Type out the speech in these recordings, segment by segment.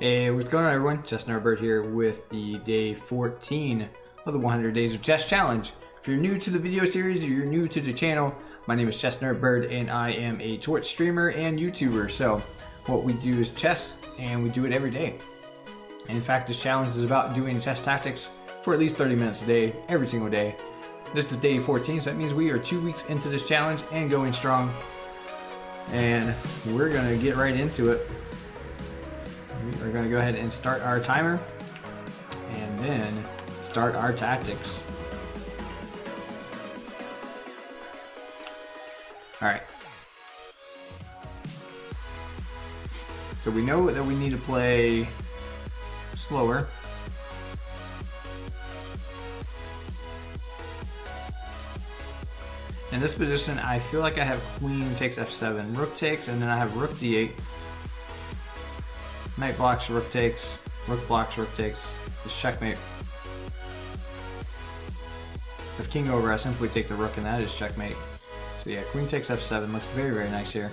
Hey, what's going on everyone? ChessNerdBird here with the day 14 of the 100 Days of Chess Challenge. If you're new to the video series or you're new to the channel, my name is ChessNerdBird and I am a Twitch streamer and YouTuber. So what we do is chess and we do it every day. And in fact, this challenge is about doing chess tactics for at least 30 minutes a day, every single day. This is day 14, so that means we are 2 weeks into this challenge and going strong. And we're gonna get right into it. We're going to go ahead and start our timer and then start our tactics. Alright. So we know that we need to play slower. In this position, I feel like I have queen takes f7, rook takes, and then I have rook d8. Knight blocks, rook takes, rook blocks, rook takes. Just checkmate. If king over, I simply take the rook and that is checkmate. So yeah, queen takes f7 looks very, very nice here.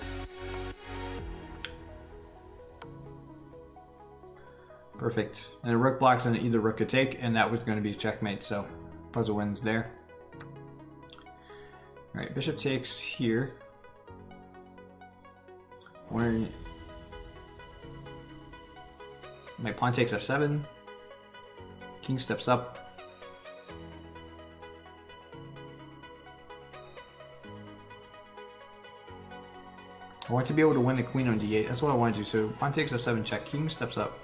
Perfect. And the rook blocks and either rook could take, and that was going to be checkmate, so puzzle wins there. Alright, bishop takes here. My pawn takes f7, king steps up, I want to be able to win the queen on d8, that's what I want to do, so pawn takes f7 check, king steps up.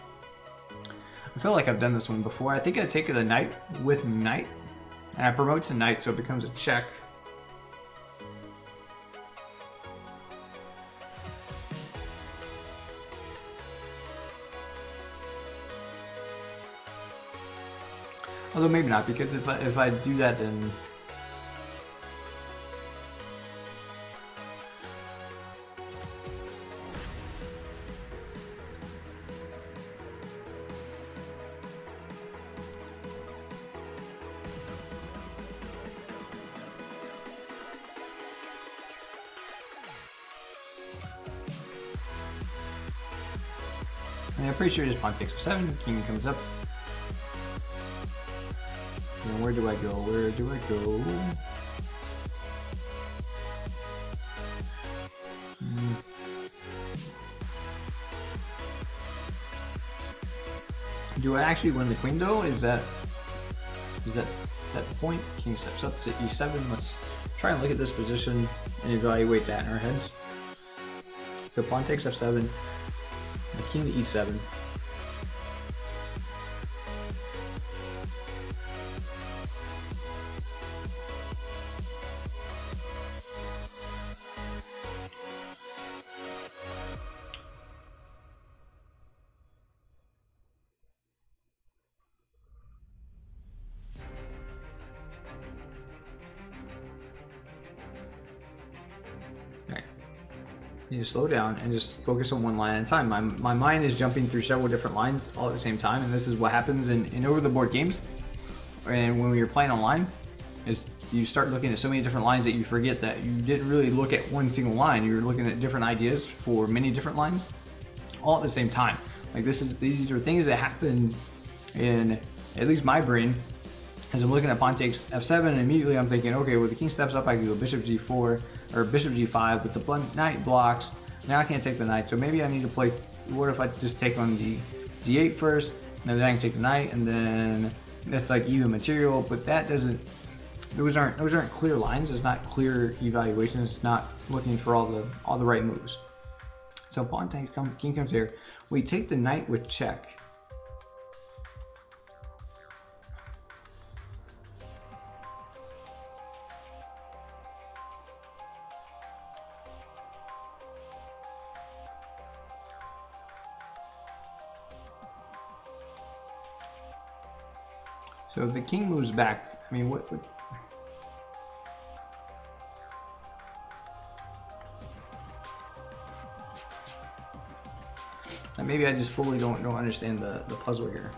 I feel like I've done this one before. I think I take the knight with knight, and I promote to knight so it becomes a check. Although maybe not, because if I do that, then I'm pretty sure this pawn takes f7, king comes up. And where do I go? Where do I go? Do I actually win the queen though? Is that the point? King steps up to e7. Let's try and look at this position and evaluate that in our heads. So pawn takes f7, king to e7. You need to slow down and just focus on one line at a time. My mind is jumping through several different lines all at the same time, and this is what happens in over-the-board games. And when you're playing online, is you start looking at so many different lines that you forget that you didn't really look at one single line. You're looking at different ideas for many different lines, all at the same time. Like these are things that happen in at least my brain. As I'm looking at pawn takes f7, and immediately I'm thinking, okay, well the king steps up, I can go bishop g4 or bishop g5, but the knight blocks. Now I can't take the knight, so maybe I need to play. What if I just take on the d8 first, and then I can take the knight, and then that's like even material. But that doesn't. Those aren't clear lines. It's not clear evaluations. It's not looking for all the right moves. So pawn takes, king comes here. We take the knight with check. So the king moves back. I mean, what maybe I just fully don't understand the puzzle here.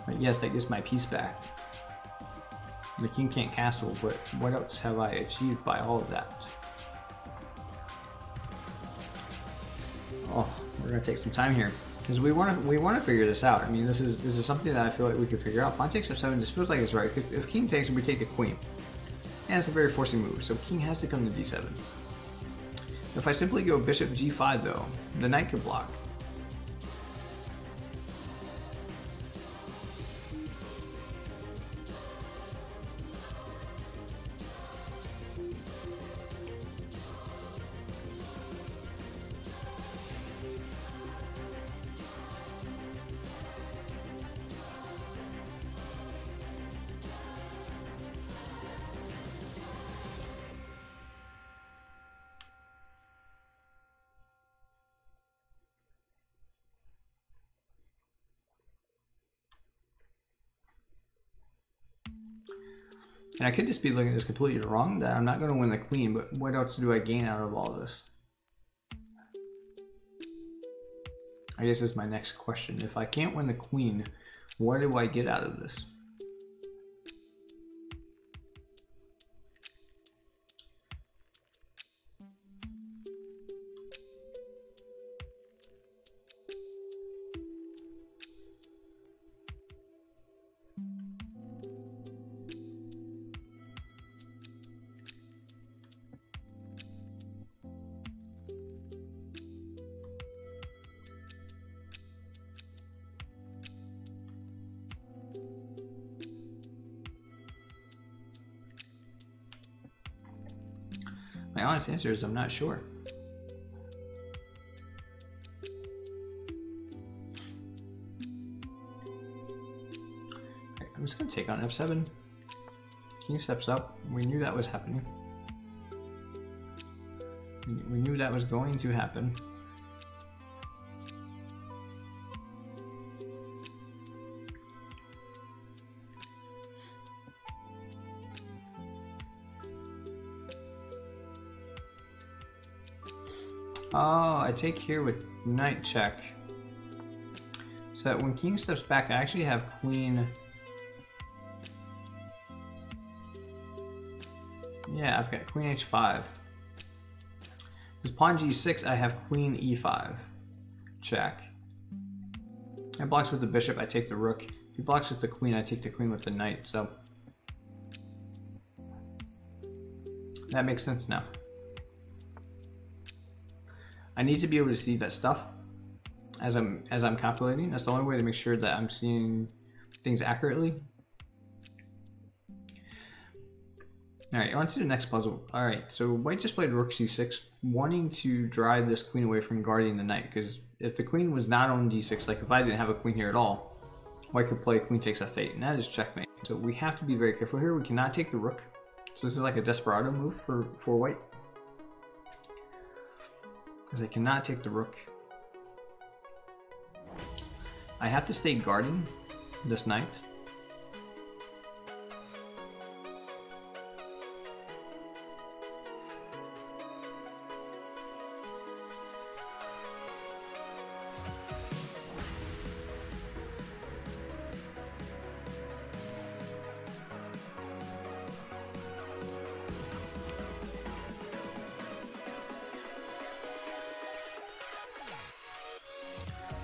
But yes, that gets my piece back. The king can't castle, but what else have I achieved by all of that? Oh, we're gonna take some time here because we want to figure this out. I mean, this is something that I feel like we could figure out. Pawn takes f7. This feels like it's right because if king takes, we take the queen, and it's a very forcing move. So king has to come to d7. If I simply go bishop g5 though, the knight could block. And I could just be looking at this completely wrong, that I'm not going to win the queen, but what else do I gain out of all this? I guess is my next question. If I can't win the queen, what do I get out of this? My honest answer is I'm not sure. Okay, I'm just going to take on f7. King steps up. We knew that was happening. We knew that was going to happen. Oh, I take here with knight check. So that when king steps back, I actually have queen. Yeah, I've got queen h5. Because pawn g6, I have queen e5. Check. It blocks with the bishop, I take the rook. If he blocks with the queen, I take the queen with the knight, so. That makes sense now. I need to be able to see that stuff as I'm calculating. That's the only way to make sure that I'm seeing things accurately. All right, on to the next puzzle. All right, so white just played rook c6, wanting to drive this queen away from guarding the knight, because if the queen was not on d6, like if I didn't have a queen here at all, white could play queen takes f8, and that is checkmate. So we have to be very careful here. We cannot take the rook. So this is like a desperado move for white. Because I cannot take the rook. I have to stay guarding this knight.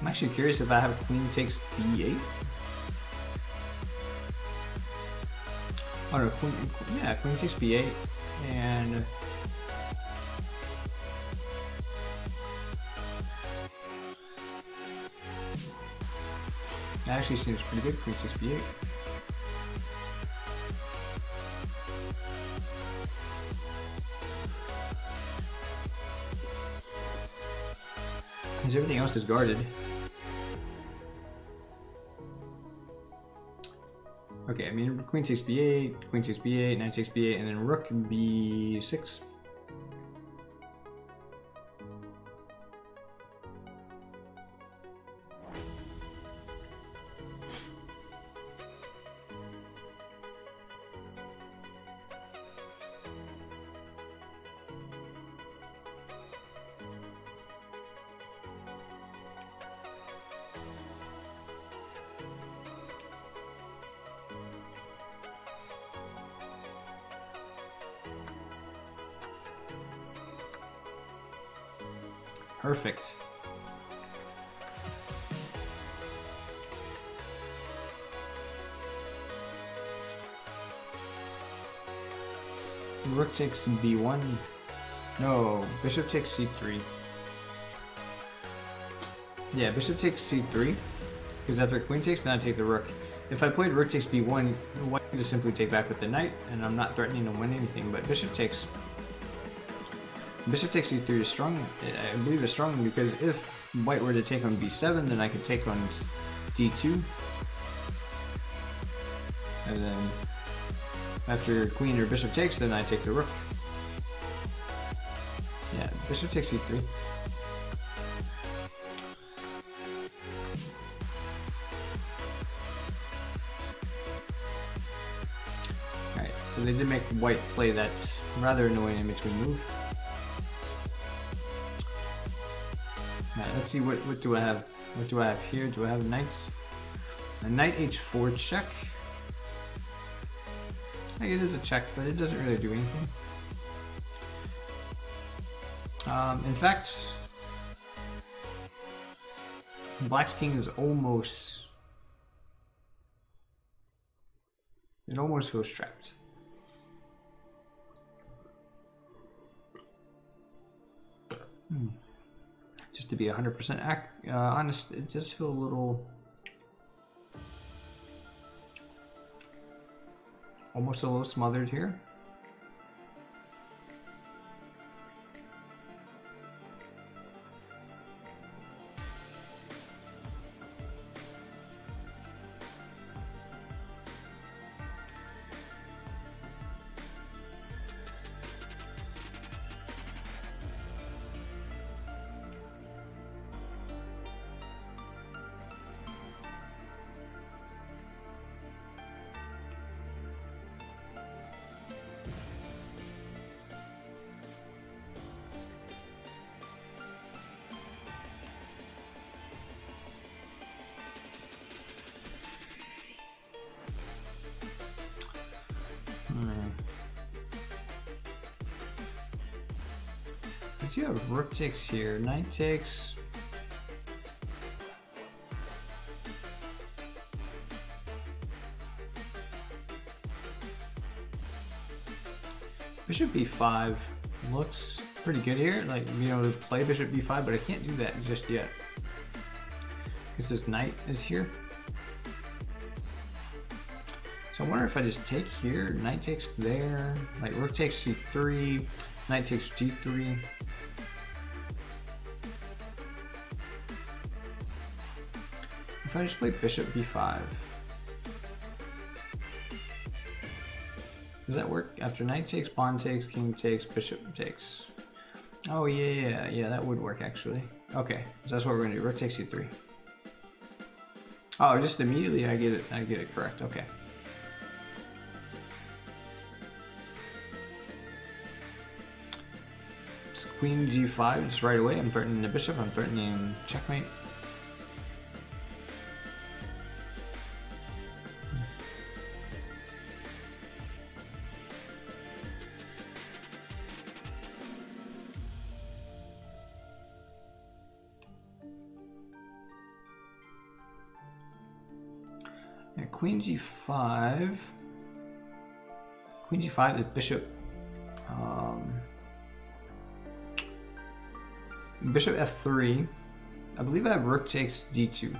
I'm actually curious if I have queen takes b8. Oh no, queen, yeah, queen takes b8, and that actually seems pretty good. Queen takes b8. Because everything else is guarded. Okay, I mean, queen takes b8, queen takes b8, knight takes b8, and then rook b6. Perfect. Rook takes b1. No, bishop takes c3. Yeah, bishop takes c3. Because after queen takes, then I take the rook. If I played rook takes b1, white can just simply take back with the knight, and I'm not threatening to win anything. But bishop takes c3 is strong. I believe it's strong because if white were to take on b7, then I could take on d2. And then after queen or bishop takes, then I take the rook. Yeah, bishop takes c3. Alright, so they did make white play that rather annoying in between move. Alright, let's see what do I have. What do I have here? Do I have knights? A knight h4 check. Like it is a check, but it doesn't really do anything. In fact, Black's king is almost... It almost feels trapped. Just to be 100% honest, it does feel a little... Almost a little smothered here. I do have rook takes here, knight takes. Bishop b5 looks pretty good here, like being able to play bishop b5, but I can't do that just yet because this knight is here. So I wonder if I just take here, knight takes there, like rook takes c3, knight takes g3. If I just play bishop b5, does that work? After knight takes, pawn takes, king takes, bishop takes. Oh yeah, that would work actually. Okay, so that's what we're gonna do. Rook takes c3. Oh, just immediately I get it correct. Okay. Just queen g5 just right away. I'm threatening the bishop. I'm threatening checkmate. Queen g5. Queen g5 is bishop. Bishop f3. I believe I have rook takes d2.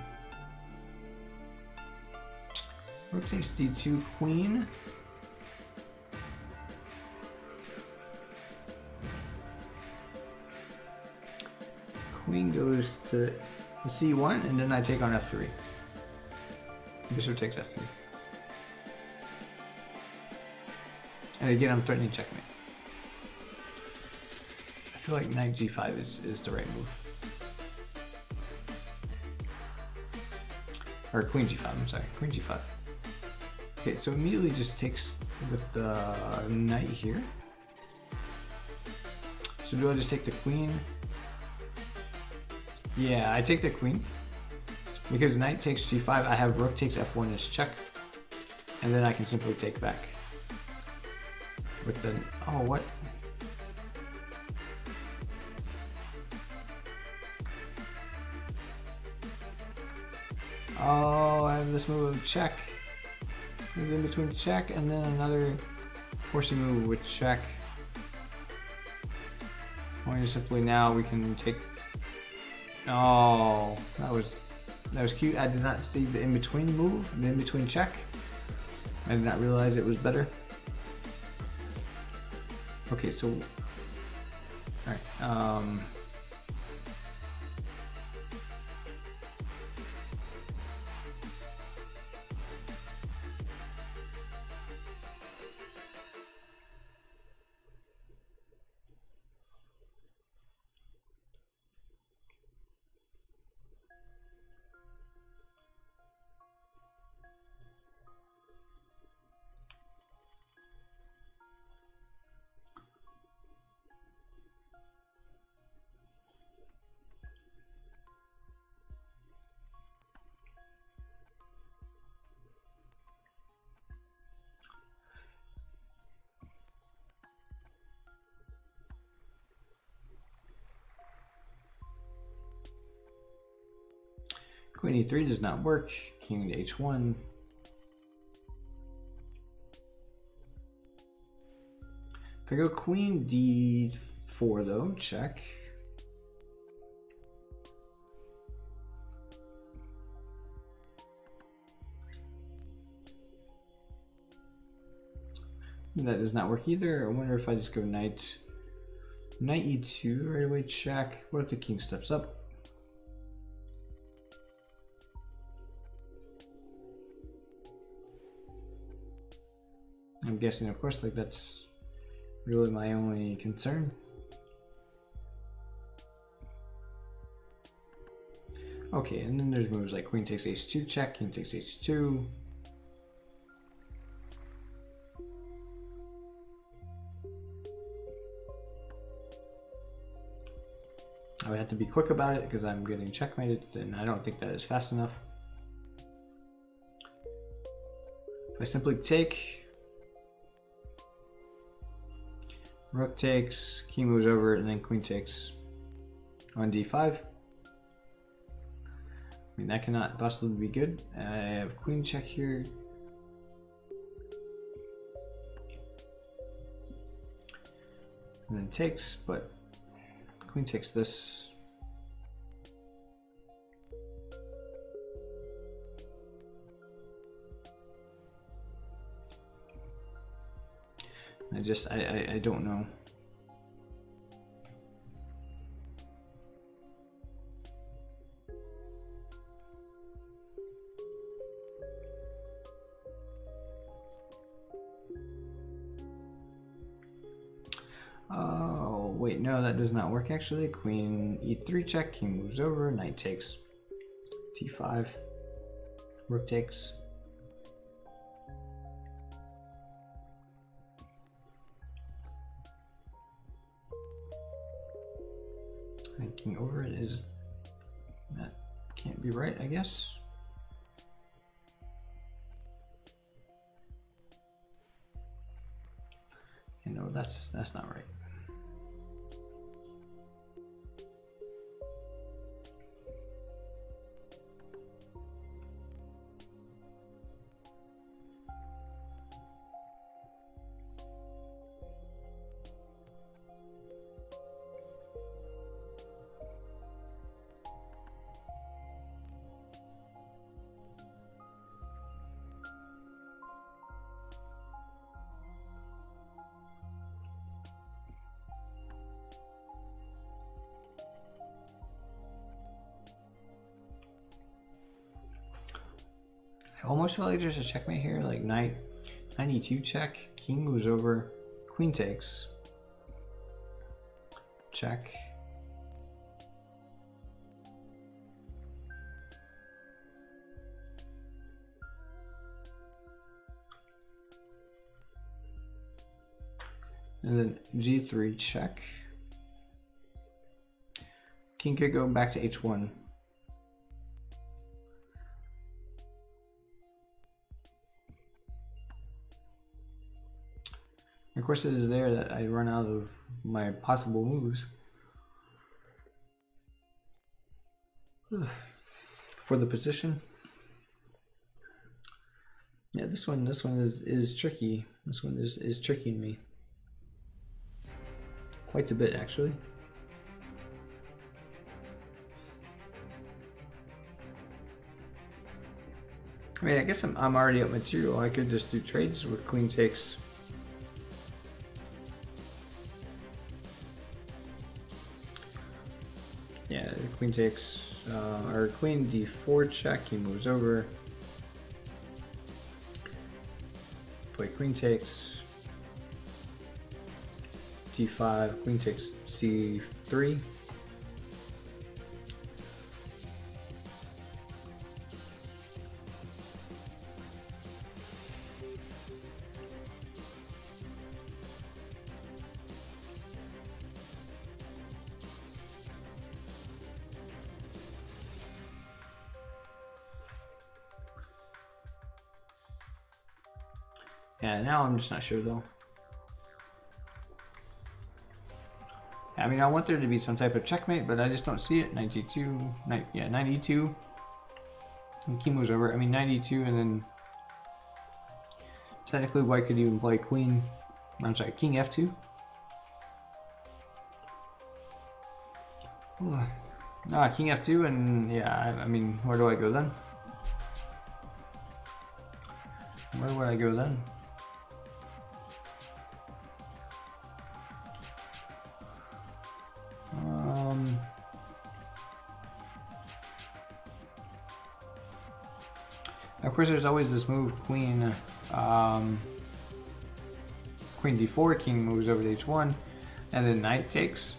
Rook takes d2. Queen. Queen goes to c1, and then I take on f3. Bishop takes f3. And again, I'm threatening checkmate. I feel like knight g5 is the right move. Or queen g5, I'm sorry, queen g5. Okay, so immediately just takes with the knight here. So do I just take the queen? Yeah, I take the queen. Because knight takes g5, I have rook takes f1 as check. And then I can simply take back. With the, oh what? Oh, I have this move of check. It's in between check and then another forcing move with check. Or simply now we can take. Oh, that was cute. I did not see the in-between move, the in-between check. I did not realize it was better. Okay, so all right. Queen e3 does not work. King to h1. If I go queen d4 though, check. That does not work either. I wonder if I just go knight e2 right away, check. What if the king steps up? I'm guessing, of course, like that's really my only concern. Okay, and then there's moves like queen takes h2 check, king takes h2. I would have to be quick about it because I'm getting checkmated, and I don't think that is fast enough. If I simply take, rook takes, king moves over, and then queen takes on d5. I mean, that cannot possibly be good. I have queen check here. And then takes, but queen takes this. I don't know. Oh, wait, no, that does not work actually. Queen e3 check, king moves over, knight takes t5, rook takes. King over it is, that can't be right, I guess. You know, that's not right. I almost feel like there's a checkmate here, like knight e2 check, king moves over, queen takes, check. And then g3 check. King could go back to h1. Of course, it is there that I run out of my possible moves for the position. Yeah, this one is tricky. This one is tricking me quite a bit, actually. I mean, I guess I'm already up material. I could just do trades with queen takes. Yeah, queen takes, or queen d4 check. He moves over. Play queen takes. d5. Queen takes c3. Yeah, now I'm just not sure though. I mean, I want there to be some type of checkmate, but I just don't see it. 92, yeah, 92. And king moves over. I mean, 92, and then technically white could even play queen. I'm sorry, king f2. King f2, and yeah, I mean, where do I go then? Where would I go then? Of course, there's always this move, queen d4, king moves over to h1, and then knight takes.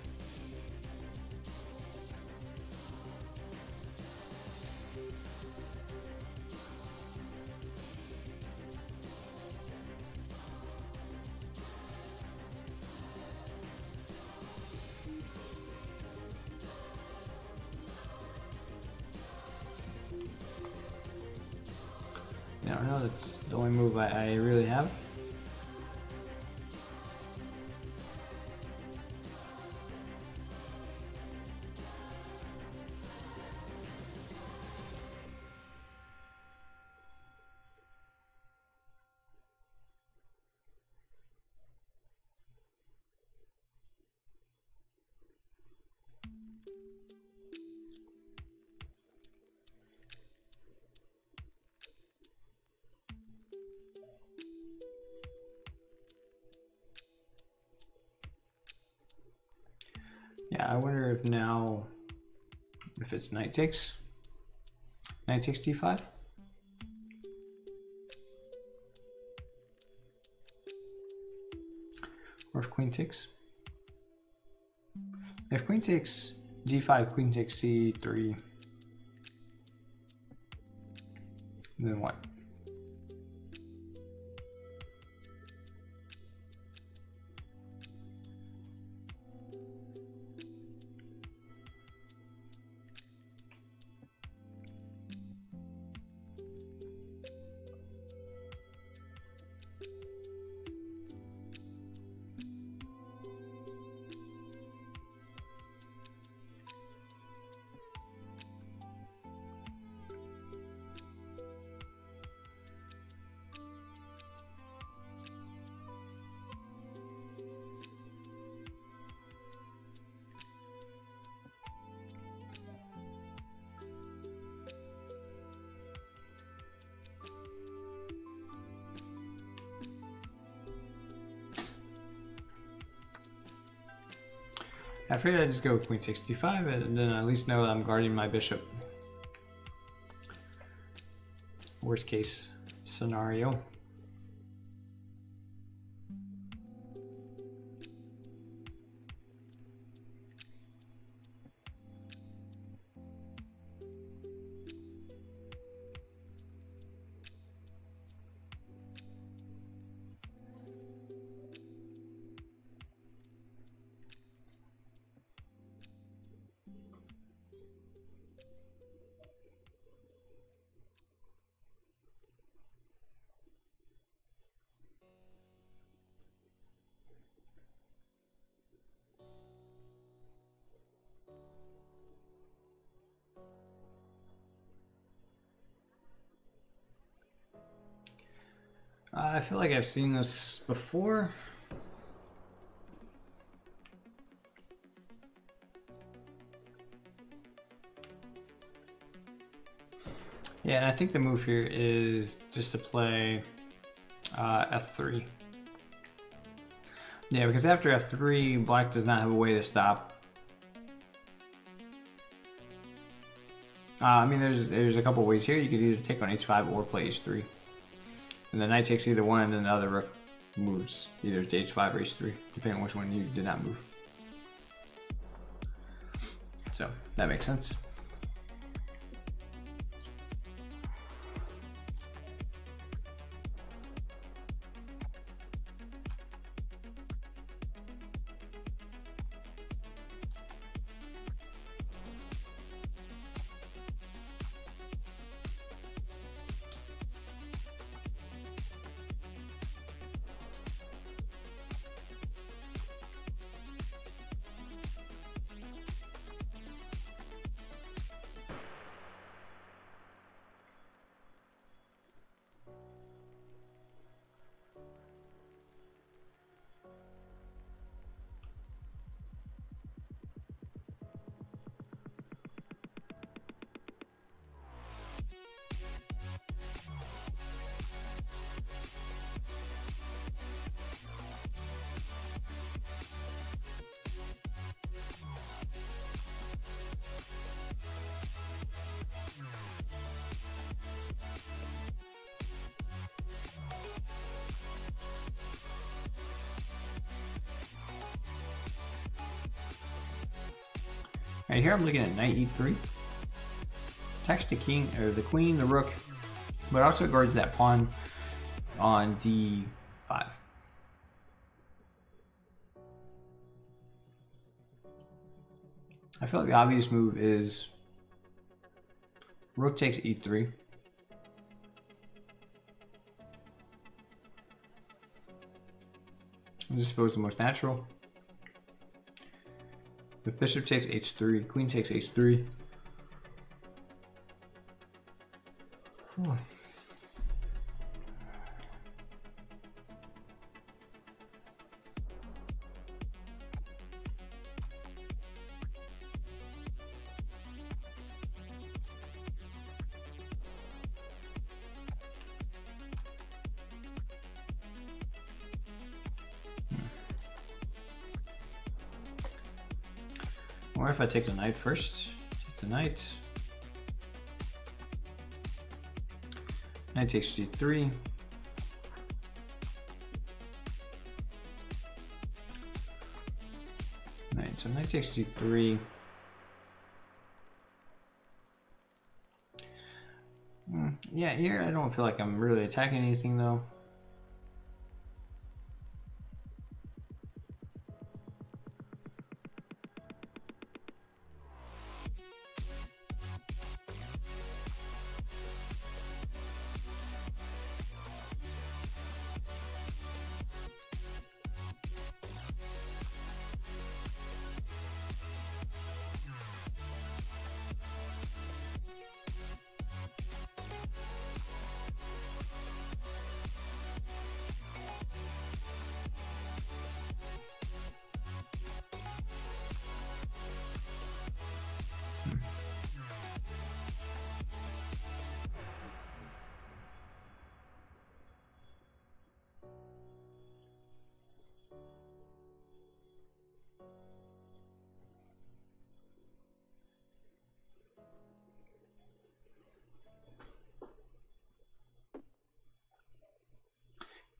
I don't know, that's the only move I really have. Yeah, I wonder if now, if it's knight takes d5. Or if queen takes. If queen takes d5, queen takes c3, then what? I figured I'd just go with queen 65 and then at least know that I'm guarding my bishop. Worst case scenario. I feel like I've seen this before. Yeah, and I think the move here is just to play f3. Yeah, because after f3, black does not have a way to stop. I mean, there's a couple ways here. You could either take on h5 or play h3. And the knight takes either one, and then the other rook moves either to h5 or h3, depending on which one you did not move. So, that makes sense. Right here I'm looking at knight e3. Attacks the king, or the queen, the rook, but also guards that pawn on d5. I feel like the obvious move is rook takes e3. This is supposed to be the most natural. The bishop takes h3, queen takes h3. Oh. Or if I take the knight first, take the knight. Knight takes g3. Right, so knight takes g3. Yeah, here I don't feel like I'm really attacking anything though.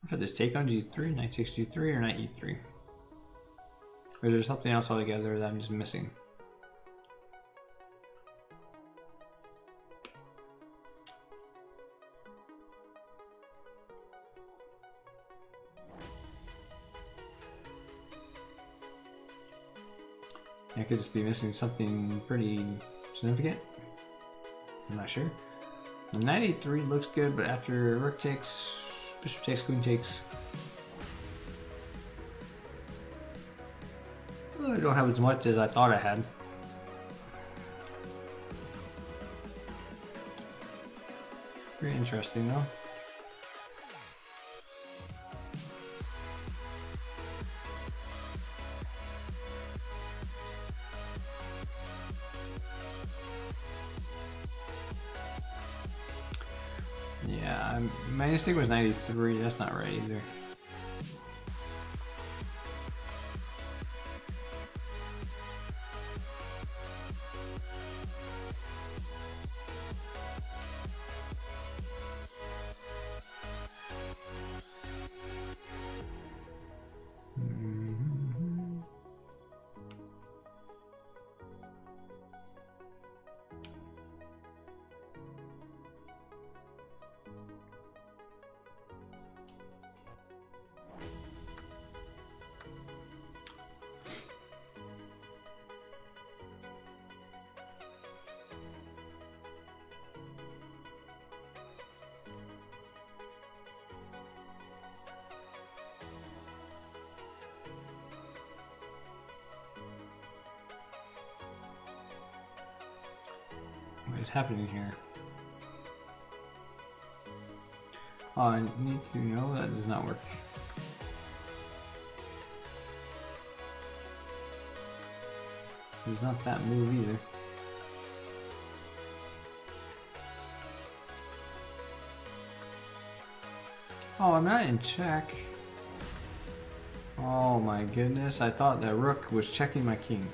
If I just take on g3, knight takes g3, or knight e3? Or is there something else altogether that I'm just missing? I could just be missing something pretty significant. I'm not sure. The knight e3 looks good, but after rook takes, bishop takes, queen takes, I don't have as much as I thought I had. Very interesting though. my instinct was 93. That's not right either. What is happening here? Oh, I need to know that does not work. There's not that move either. Oh, I'm not in check. Oh my goodness, I thought that rook was checking my king.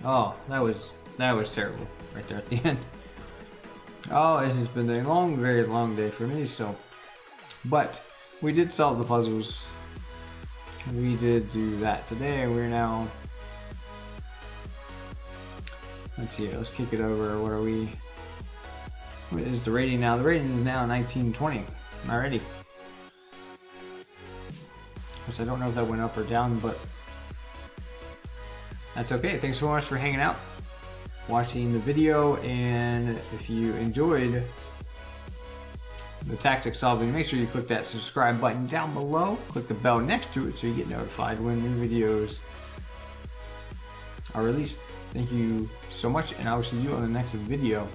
Oh, that was terrible right there at the end. Oh, this has been a long, very long day for me, so. But we did solve the puzzles. We did do that today, and we're now. Let's see, let's kick it over. What are we? What is the rating now? The rating is now 1920 already. Which I don't know if that went up or down, but that's okay. Thanks so much for hanging out, watching the video, and if you enjoyed the tactic solving, make sure you click that subscribe button down below. Click the bell next to it so you get notified when new videos are released. Thank you so much, and I will see you on the next video.